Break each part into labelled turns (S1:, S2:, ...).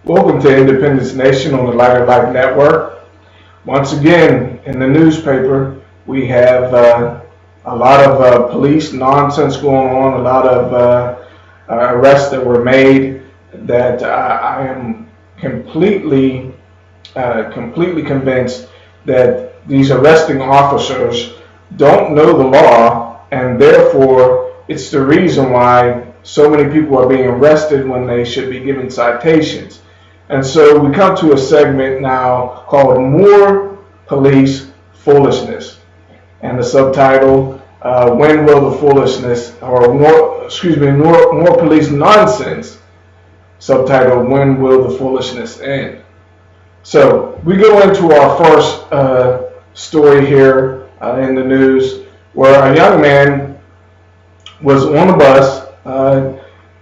S1: Welcome to Independence Nation on the Lighter Life Network. Once again, in the newspaper, we have a lot of police nonsense going on, a lot of arrests that were made that I am completely convinced that these arresting officers don't know the law, and therefore it's the reason why so many people are being arrested when they should be given citations. And so we come to a segment now called More Police Foolishness. And the subtitle, When Will the Foolishness, or more Police Nonsense. Subtitle, When Will the Foolishness End? So we go into our first story here in the news, where a young man was on a bus.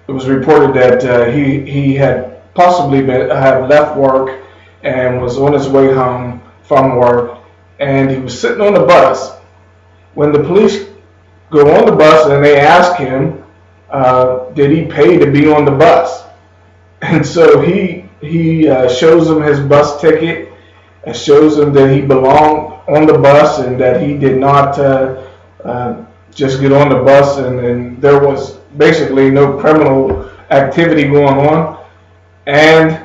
S1: It was reported that he had possibly had left work and was on his way home from work, and he was sitting on the bus when the police go on the bus and they ask him, did he pay to be on the bus? And so he shows them his bus ticket and shows them that he belonged on the bus and that he did not just get on the bus and there was basically no criminal activity going on. And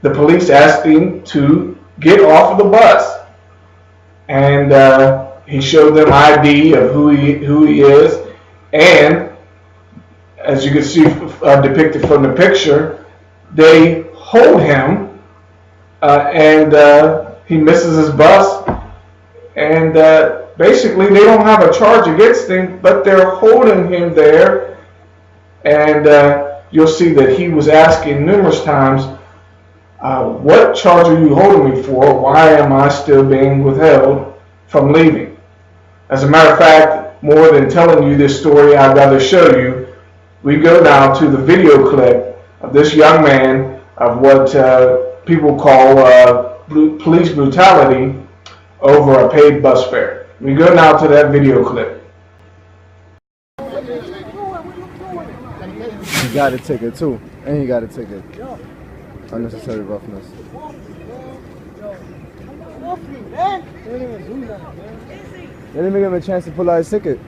S1: the police asked him to get off of the bus, and he showed them ID of who he is, and as you can see depicted from the picture, they hold him, and he misses his bus, and basically they don't have a charge against him, but they're holding him there, and you'll see that he was asking numerous times, what charge are you holding me for? Why am I still being withheld from leaving? As a matter of fact, more than telling you this story, I'd rather show you. We go now to the video clip of this young man of what people call police brutality over a paid bus fare. We go now to that video clip.
S2: He got a ticket too, and he got a ticket. Unnecessary roughness. They didn't even give him a chance to pull out his ticket.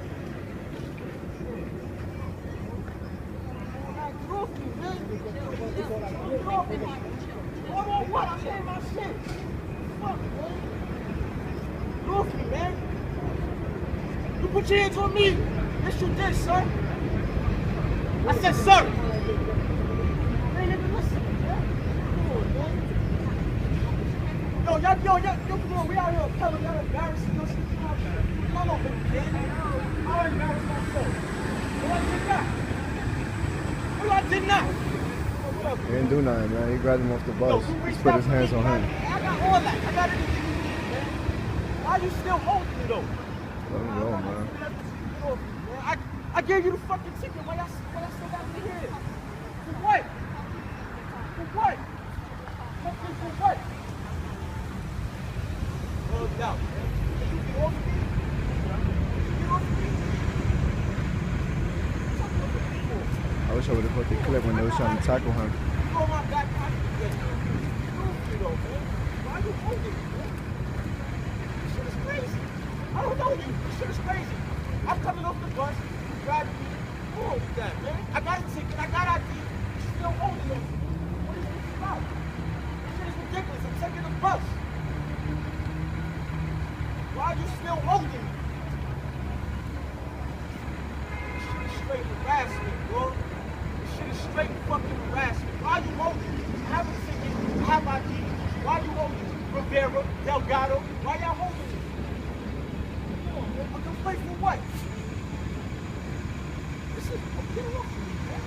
S3: You put your hands on me. Yes, you did, sir. I said, sir. Yo, come on, we out here telling y'all embarrassing us. Come on, man. I'll embarrass myself. Well, I did not.
S2: He didn't do nothing, man. He grabbed him off the bus. He put his hands on him.
S3: I got all that. I got everything you need, man. Why you still holding me, though?
S2: Let him go, man.
S3: I gave you the fucking ticket. Why y'all still got me here? For what? For what? For what? Well, no. Get off me. Get off me.
S2: I wish I would have put the clip when they was trying to tackle him.
S3: You on my back pocket again. You though, man. Why are you holding me, man? This shit is crazy. I don't know you. This shit is crazy. I'm coming off the bus. Driving me. Who holds that, man? I got a ticket. I got ID. You're still holding it. What is this about? This shit is ridiculous. I'm taking the bus. Why are you still holding me? This shit is straight harassment, bro. This shit is straight fucking harassment. Why are you holding me? I have a ticket. I have ID. Why are you holding me? Rivera, Delgado. Why y'all holding me? Come on, man. I'm gonna play for what? This is get off me, man.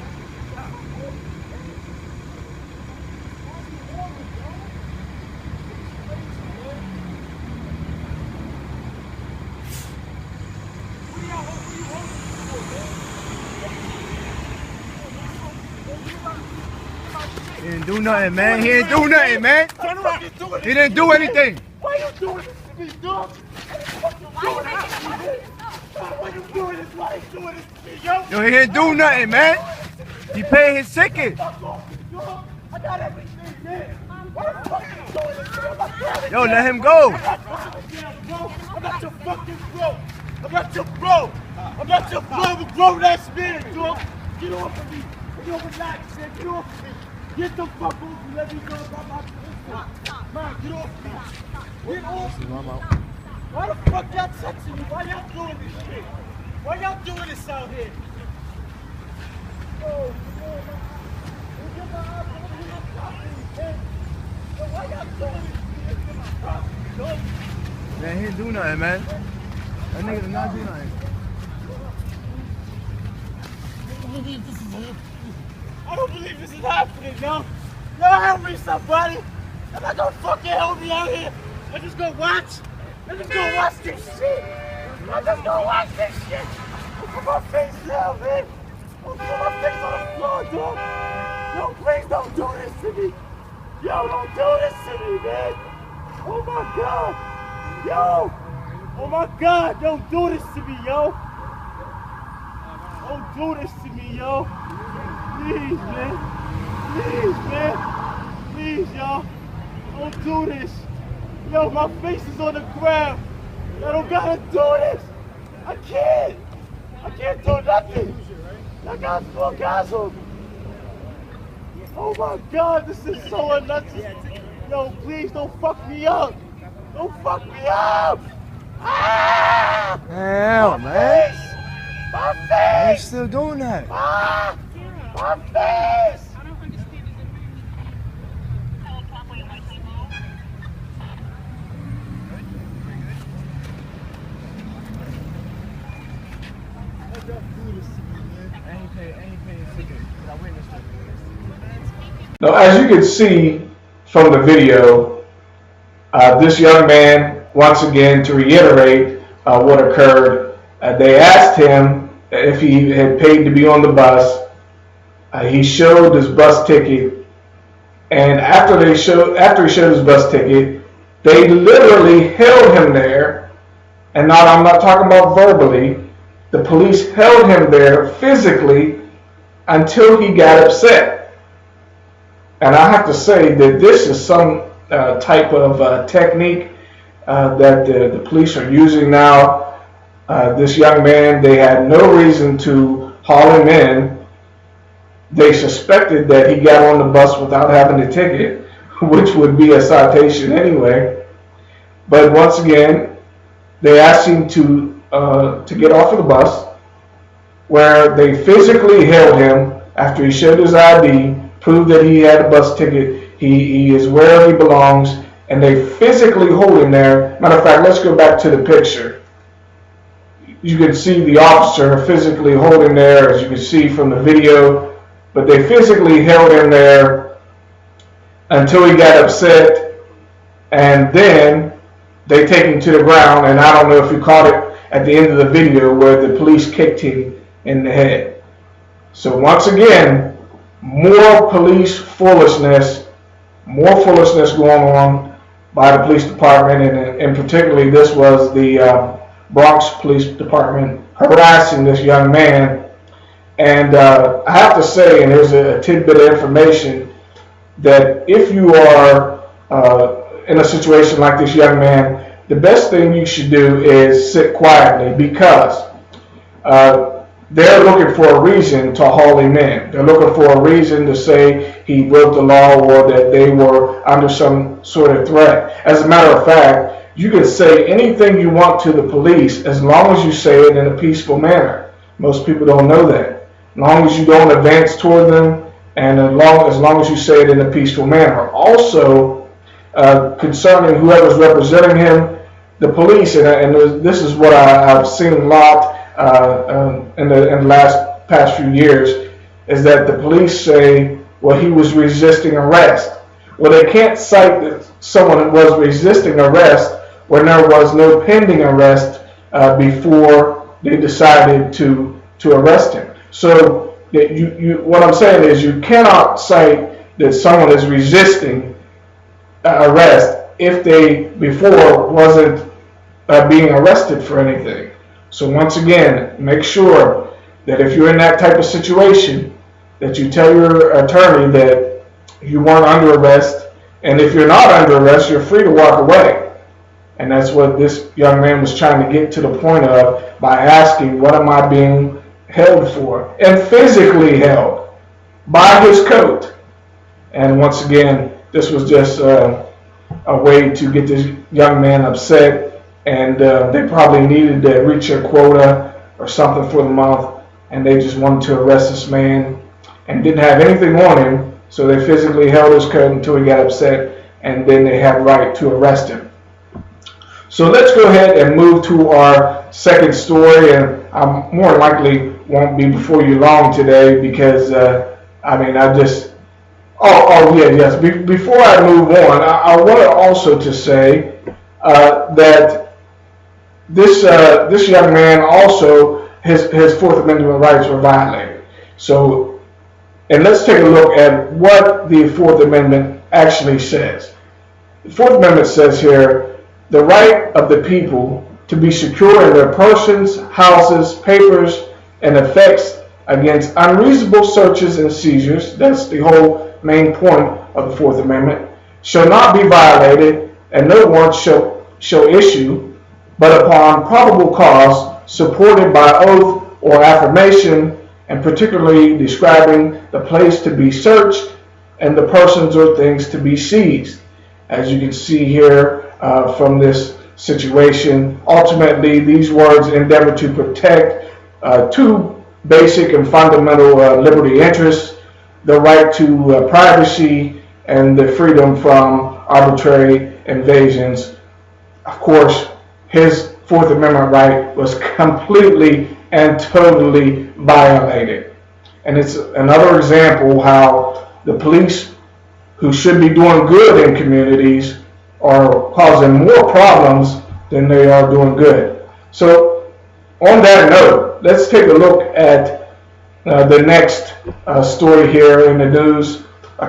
S2: He didn't do nothing, man. He didn't do nothing, man. He didn't do anything.
S3: Why you doing this to me, dog? Why you doing this? Why you doing this to me, yo?
S2: Yo, he didn't do nothing, man. He paid his ticket.
S3: I got everything, man. Why the fuck you doing this to me?
S2: Yo, let him go.
S3: I'm not your fucking bro. I'm not your bro. I'm not your bro. I'm a grown ass man, dog. Get off of me. Yo, relax, man. Get off me. Get the fuck off me. Let me know about my business. Man, get off me. Get off me. Why the fuck y'all touching me? Why y'all doing this shit? Why y'all doing this out here? Oh, man. Get my eyes over here, my property, man. Yo, why y'all doing this shit? Get my property, dog.
S2: Man, he didn't do nothing, man. That nigga did not do nothing.
S3: I don't believe this is happening, yo. Yo, help me, somebody. I'm not gonna fucking help me out here. I'm just gonna watch. I'm just gonna watch this shit. I'm just gonna watch this shit. Put my face down, man. Put my face on the floor, dog. Yo, please don't do this to me. Yo, don't do this to me, man. Oh my God. Yo. Oh my God, don't do this to me, yo. Don't do this to me, yo. Please, man. Please, man. Please, y'all. Don't do this. Yo, my face is on the ground. I don't gotta do this. I can't. I can't do nothing. I got orgasm. Oh my God, this is so unnecessary. Yo, please don't fuck me up. Don't fuck me up. Ah!
S2: Damn,
S3: My
S2: man.
S3: face. My face.
S2: He's still doing that.
S3: Ah! My face!
S1: Now, as you can see from the video, this young man, once again, to reiterate what occurred, they asked him if he had paid to be on the bus. He showed his bus ticket, and after he showed his bus ticket, they literally held him there. And now I'm not talking about verbally. The police held him there physically until he got upset. And I have to say that this is some type of technique that the police are using now. This young man, they had no reason to haul him in. They suspected that he got on the bus without having a ticket, which would be a citation anyway. But once again, they asked him to get off of the bus, where they physically held him after he showed his ID, proved that he had a bus ticket, he is where he belongs, and they physically hold him there. Matter of fact, let's go back to the picture. You can see the officer physically holding there, as you can see from the video, but they physically held him there until he got upset, and then they take him to the ground. And I don't know if you caught it at the end of the video where the police kicked him in the head. So once again, more police foolishness, going on by the police department, and particularly this was the Bronx Police Department harassing this young man. And I have to say, and here's a tidbit of information, that if you are in a situation like this young man, the best thing you should do is sit quietly, because they're looking for a reason to haul him in. They're looking for a reason to say he broke the law or that they were under some sort of threat. As a matter of fact, you can say anything you want to the police as long as you say it in a peaceful manner. Most people don't know that. As long as you don't advance toward them, and as long as you say it in a peaceful manner. Also, concerning whoever's representing him, the police, and this is what I've seen a lot in the past few years, is that the police say, well, he was resisting arrest. Well, they can't cite that someone was resisting arrest when there was no pending arrest before they decided to arrest him. So what I'm saying is, you cannot cite that someone is resisting arrest if they before wasn't being arrested for anything. So once again, make sure that if you're in that type of situation, that you tell your attorney that you weren't under arrest, and if you're not under arrest, you're free to walk away. And that's what this young man was trying to get to the point of by asking, what am I being held for? And physically held by his coat. And once again, this was just a way to get this young man upset, and they probably needed to reach their quota or something for the month, and they just wanted to arrest this man and didn't have anything on him, so they physically held his coat until he got upset, and then they had right to arrest him. So let's go ahead and move to our second story, and I more likely won't be before you long today because Before I move on, I want to also to say that this young man also his Fourth Amendment rights were violated. So, and let's take a look at what the Fourth Amendment actually says. The Fourth Amendment says here, the right of the people to be secure in their persons, houses, papers, and effects against unreasonable searches and seizures, that's the whole main point of the Fourth Amendment, shall not be violated, and no warrant shall issue, but upon probable cause, supported by oath or affirmation, and particularly describing the place to be searched and the persons or things to be seized. As you can see here from this situation, ultimately these words endeavor to protect two basic and fundamental liberty interests: the right to privacy and the freedom from arbitrary invasions. Of course, his Fourth Amendment right was completely and totally violated. And it's another example how the police, who should be doing good in communities, are causing more problems than they are doing good. So on that note, let's take a look at the next story here in the news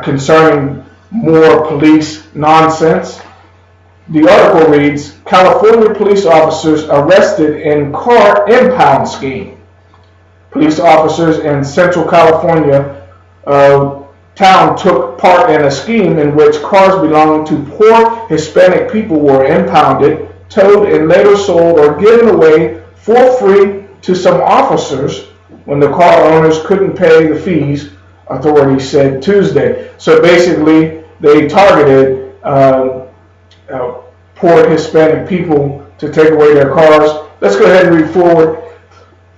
S1: concerning more police nonsense. The article reads, California police officers arrested in car impound scheme. Police officers in Central California town took part in a scheme in which cars belonging to poor Hispanic people were impounded, towed, and later sold or given away for free to some officers when the car owners couldn't pay the fees, authorities said Tuesday. So basically, they targeted poor Hispanic people to take away their cars. Let's go ahead and read forward.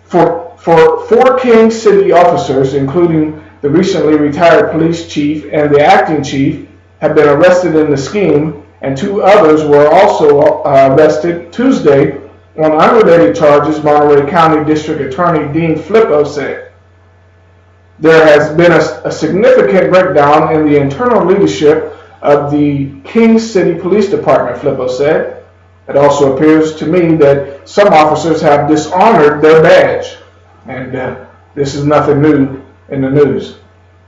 S1: For 4 King City officers, including the recently retired police chief and the acting chief, have been arrested in the scheme, and 2 others were also arrested Tuesday on unrelated charges, Monterey County District Attorney Dean Flippo said. There has been a significant breakdown in the internal leadership of the King City Police Department, Flippo said. It also appears to me that some officers have dishonored their badge, and this is nothing new in the news.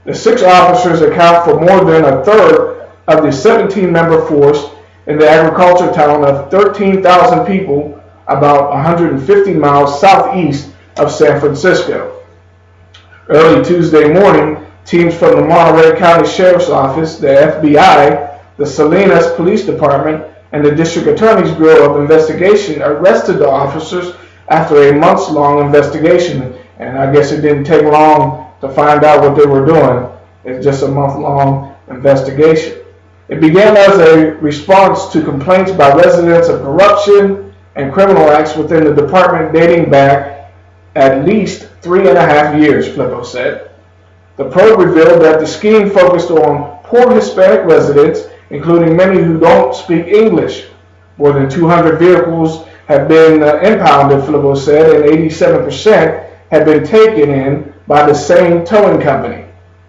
S1: The 6 officers account for more than a third of the 17-member force in the agriculture town of 13,000 people, about 150 miles southeast of San Francisco. Early Tuesday morning, teams from the Monterey County Sheriff's Office, the FBI, the Salinas Police Department, and the District Attorney's Bureau of Investigation arrested the officers after a months-long investigation. And I guess it didn't take long to find out what they were doing. It's just a month-long investigation. It began as a response to complaints by residents of corruption and criminal acts within the department dating back at least 3.5 years, Flippo said. The probe revealed that the scheme focused on poor Hispanic residents, including many who don't speak English. More than 200 vehicles have been impounded, Flippo said, and 87% have been taken in by the same towing company.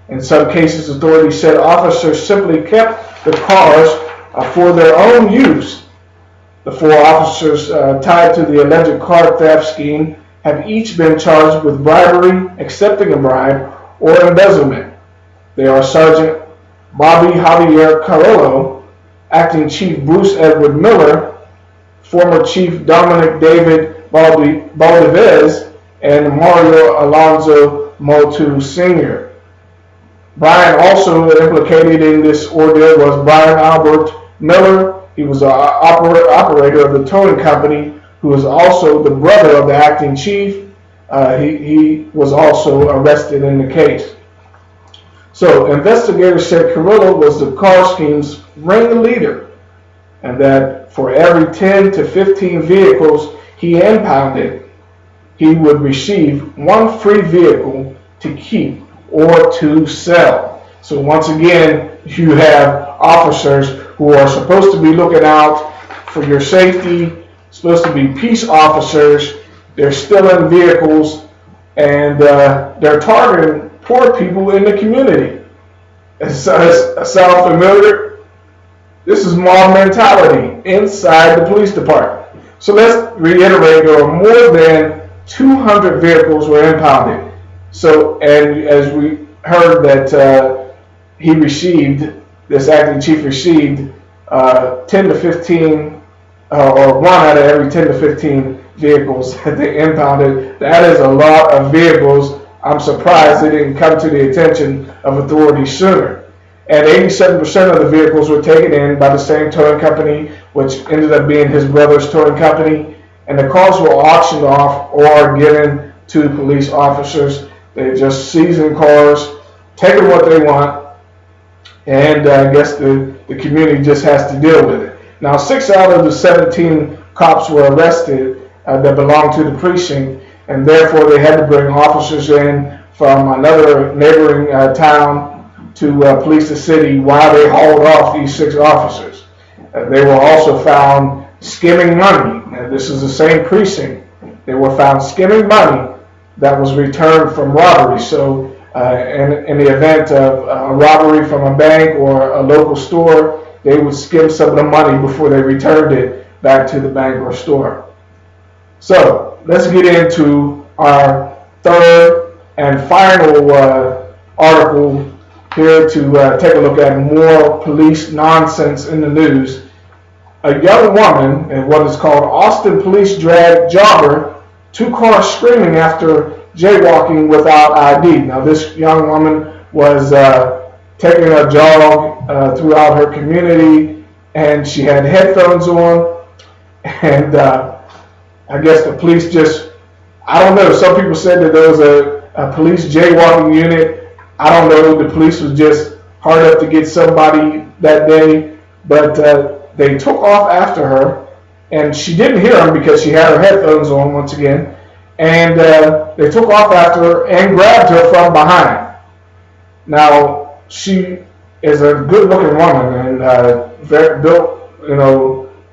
S1: In some cases, authorities said officers simply kept the cars for their own use. The 4 officers tied to the alleged car theft scheme have each been charged with bribery, accepting a bribe, or embezzlement. They are Sergeant Bobby Javier Carrillo, Acting Chief Bruce Edward Miller, former Chief Dominic David Valdivez, and Mario Alonzo Motu Sr. Brian also implicated in this ordeal was Brian Albert Miller. He was an operator of the towing company who was also the brother of the acting chief. He was also arrested in the case. So investigators said Carrillo was the car scheme's ringleader, and that for every 10 to 15 vehicles he impounded, he would receive one free vehicle to keep or to sell. So once again, you have officers who are supposed to be looking out for your safety, supposed to be peace officers. They're still in vehicles, and they're targeting poor people in the community. Sound familiar? This is mob mentality inside the police department. So let's reiterate, there are more than 200 vehicles were impounded. So, and as we heard that he received, this acting chief received 10 to 15, or 1 out of every 10 to 15 vehicles that they impounded. That is a lot of vehicles. I'm surprised they didn't come to the attention of authorities sooner. And 87% of the vehicles were taken in by the same towing company, which ended up being his brother's towing company. And the cars were auctioned off or given to police officers. They just seizing cars, taking what they want, and I guess the community just has to deal with it. Now, 6 out of the 17 cops were arrested that belonged to the precinct, and therefore they had to bring officers in from another neighboring town to police the city while they hauled off these 6 officers. They were also found skimming money. And this is the same precinct. They were found skimming money that was returned from robbery. So in the event of a robbery from a bank or a local store, they would skim some of the money before they returned it back to the bank or store. So let's get into our third and final article here to take a look at more police nonsense in the news. A young woman in what is called Austin police dragged jogger 2 cars screaming after jaywalking without ID. Now, this young woman was taking a jog throughout her community, and she had headphones on, and I guess the police just, I don't know, some people said that there was a police jaywalking unit. I don't know, the police was just hard up to get somebody that day, but they took off after her, and she didn't hear them because she had her headphones on once again, and they took off after her and grabbed her from behind. Now, she is a good-looking woman and very built,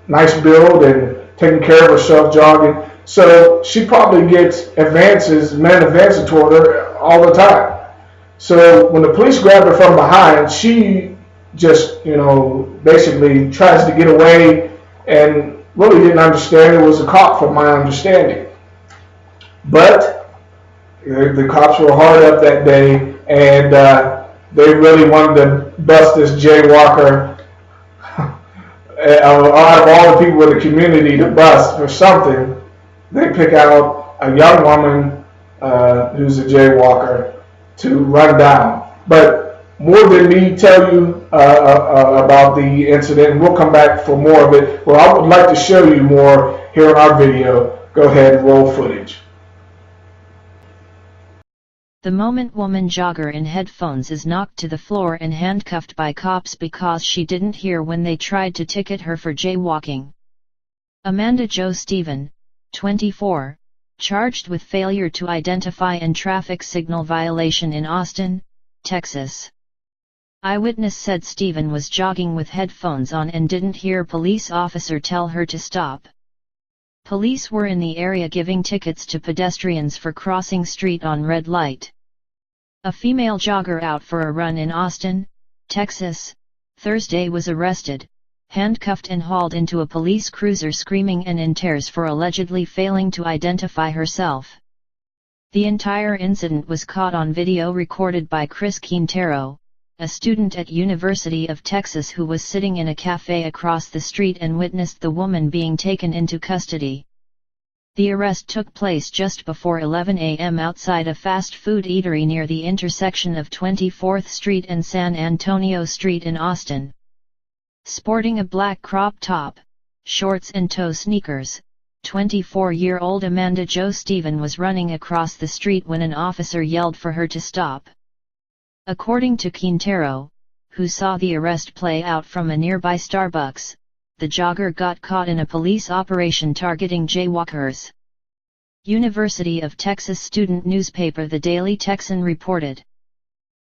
S1: nice build and taking care of herself, jogging. So she probably gets men advancing toward her all the time. So when the police grabbed her from behind, she just, basically tries to get away and really didn't understand it was a cop from my understanding. But the cops were hard up that day, and they really wanted to bust this jaywalker out of all the people in the community to bust for something. They pick out a young woman who's a jaywalker to run down. But more than me tell you about the incident, and we'll come back for more of it. Well, I would like to show you more here in our video. Go ahead and roll footage.
S4: The moment woman jogger in headphones is knocked to the floor and handcuffed by cops because she didn't hear when they tried to ticket her for jaywalking. Amanda Jo Stephen, 24, charged with failure to identify and traffic signal violation in Austin, Texas. Eyewitness said Stephen was jogging with headphones on and didn't hear police officer tell her to stop. Police were in the area giving tickets to pedestrians for crossing street on red light. A female jogger out for a run in Austin, Texas, Thursday was arrested, handcuffed and hauled into a police cruiser screaming and in tears for allegedly failing to identify herself. The entire incident was caught on video recorded by Chris Quintero, a student at University of Texas who was sitting in a cafe across the street and witnessed the woman being taken into custody. The arrest took place just before 11 a.m. outside a fast food eatery near the intersection of 24th Street and San Antonio Street in Austin. Sporting a black crop top, shorts and toe sneakers, 24-year-old Amanda Jo Stephen was running across the street when an officer yelled for her to stop. According to Quintero, who saw the arrest play out from a nearby Starbucks, the jogger got caught in a police operation targeting jaywalkers. University of Texas student newspaper The Daily Texan reported.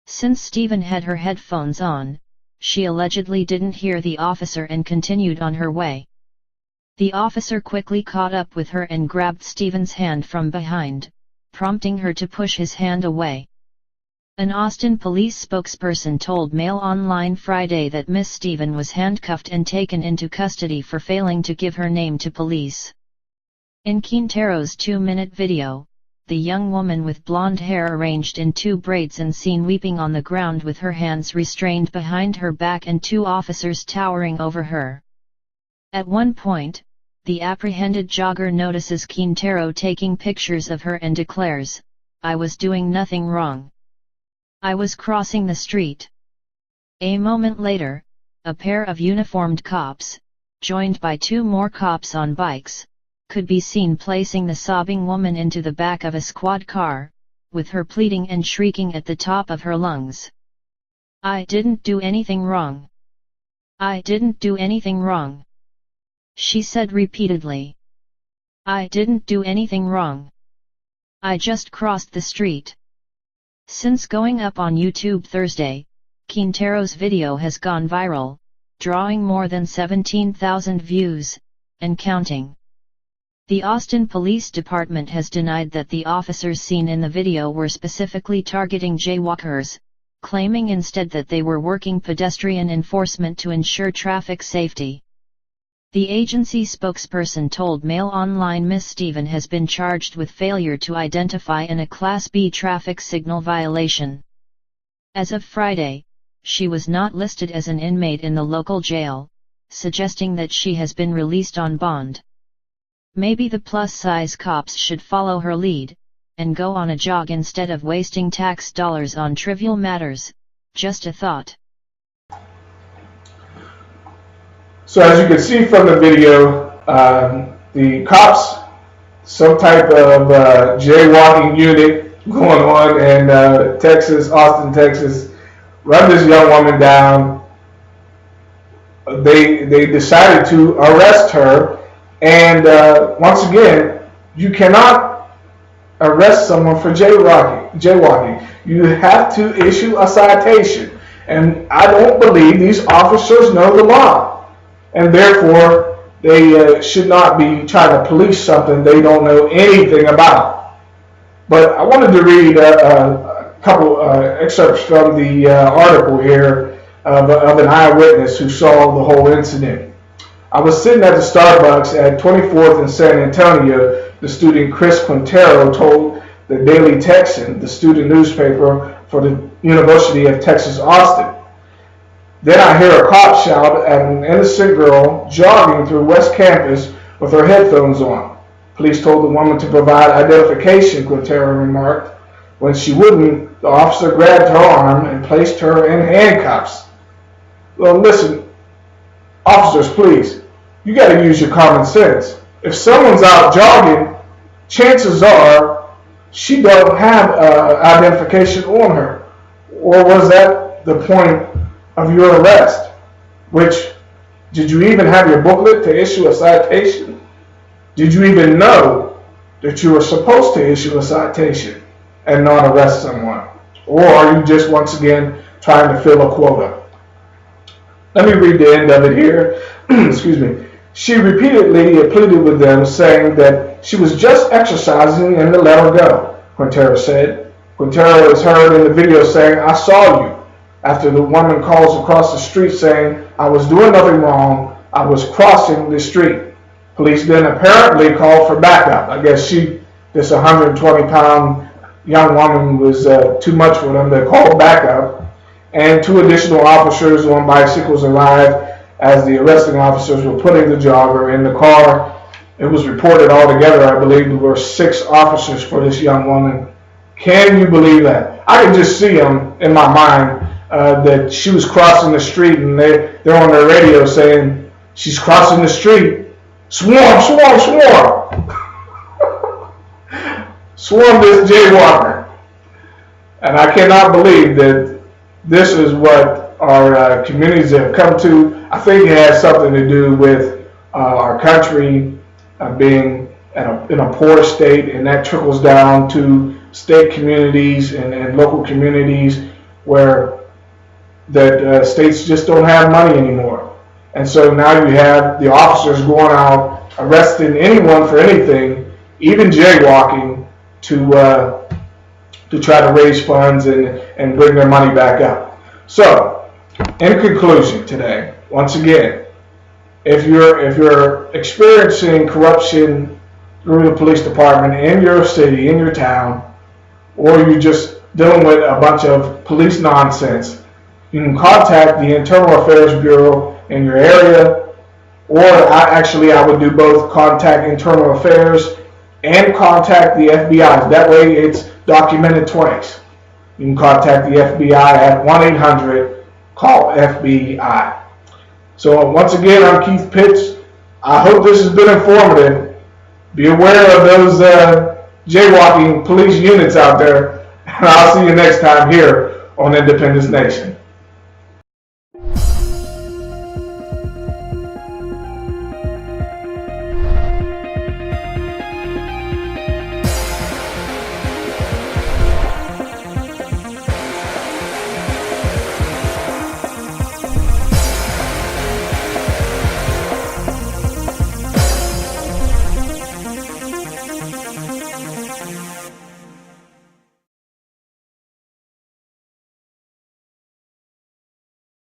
S4: Since Stephen had her headphones on, she allegedly didn't hear the officer and continued on her way. The officer quickly caught up with her and grabbed Stephen's hand from behind, prompting her to push his hand away. An Austin police spokesperson told Mail Online Friday that Miss Stephen was handcuffed and taken into custody for failing to give her name to police. In Quintero's 2-minute video, the young woman with blonde hair arranged in 2 braids and seen weeping on the ground with her hands restrained behind her back and 2 officers towering over her. At one point, the apprehended jogger notices Quintero taking pictures of her and declares, "I was doing nothing wrong. I was crossing the street." A moment later, a pair of uniformed cops, joined by 2 more cops on bikes, could be seen placing the sobbing woman into the back of a squad car, with her pleading and shrieking at the top of her lungs. "I didn't do anything wrong. I didn't do anything wrong," she said repeatedly. "I didn't do anything wrong. I just crossed the street." Since going up on YouTube Thursday, Quintero's video has gone viral, drawing more than 17,000 views, and counting. The Austin Police Department has denied that the officers seen in the video were specifically targeting jaywalkers, claiming instead that they were working pedestrian enforcement to ensure traffic safety. The agency spokesperson told Mail Online Miss Stephen has been charged with failure to identify in a Class B traffic signal violation. As of Friday, she was not listed as an inmate in the local jail, suggesting that she has been released on bond. Maybe the plus-size cops should follow her lead, and go on a jog instead of wasting tax dollars on trivial matters, just a thought.
S1: So as you can see from the video, the cops, some type of jaywalking unit going on in Texas, Austin, Texas, run this young woman down. They decided to arrest her, and once again, you cannot arrest someone for jaywalking. You have to issue a citation, and I don't believe these officers know the law. And therefore, they should not be trying to police something they don't know anything about. But I wanted to read a couple excerpts from the article here of an eyewitness who saw the whole incident. "I was sitting at the Starbucks at 24th and San Antonio," the student Chris Quintero told the Daily Texan, the student newspaper for the University of Texas, Austin. "Then I hear a cop shout at an innocent girl jogging through West Campus with her headphones on. Police told the woman to provide identification," Quintero remarked. "When she wouldn't, the officer grabbed her arm and placed her in handcuffs." Well, listen, officers, please, you got to use your common sense. If someone's out jogging, chances are she don't have identification on her. Or was that the point of your arrest? Which, did you even have your booklet to issue a citation? Did you even know that you were supposed to issue a citation and not arrest someone? Or are you just once again trying to fill a quota? Let me read the end of it here. Excuse me. "She repeatedly pleaded with them, saying that she was just exercising and to let her go," Quintero said. Quintero is heard in the video saying, "I saw you," after the woman calls across the street saying, "I was doing nothing wrong, I was crossing the street." Police then apparently called for backup. I guess this 120-pound young woman was too much for them. They called backup, and 2 additional officers on bicycles arrived as the arresting officers were putting the jogger in the car. It was reported altogether, I believe, there were 6 officers for this young woman. Can you believe that? I can just see them in my mind, that she was crossing the street, and they're on their radio saying, she's crossing the street. Swarm, swarm, swarm. Swarm this jaywalker. And I cannot believe that this is what our communities have come to. I think it has something to do with our country being in a poor state, and that trickles down to state communities and local communities where that states just don't have money anymore. And so now you have the officers going out arresting anyone for anything, even jaywalking, to try to raise funds and bring their money back up. So, in conclusion today, once again, if you're experiencing corruption through the police department in your city, in your town, or you're just dealing with a bunch of police nonsense, you can contact the Internal Affairs Bureau in your area, or I would do both, contact Internal Affairs and contact the FBI. That way it's documented twice. You can contact the FBI at 1-800-CALL-FBI. So once again, I'm Keith Pitts. I hope this has been informative. Be aware of those jaywalking police units out there, and I'll see you next time here on Independence Nation.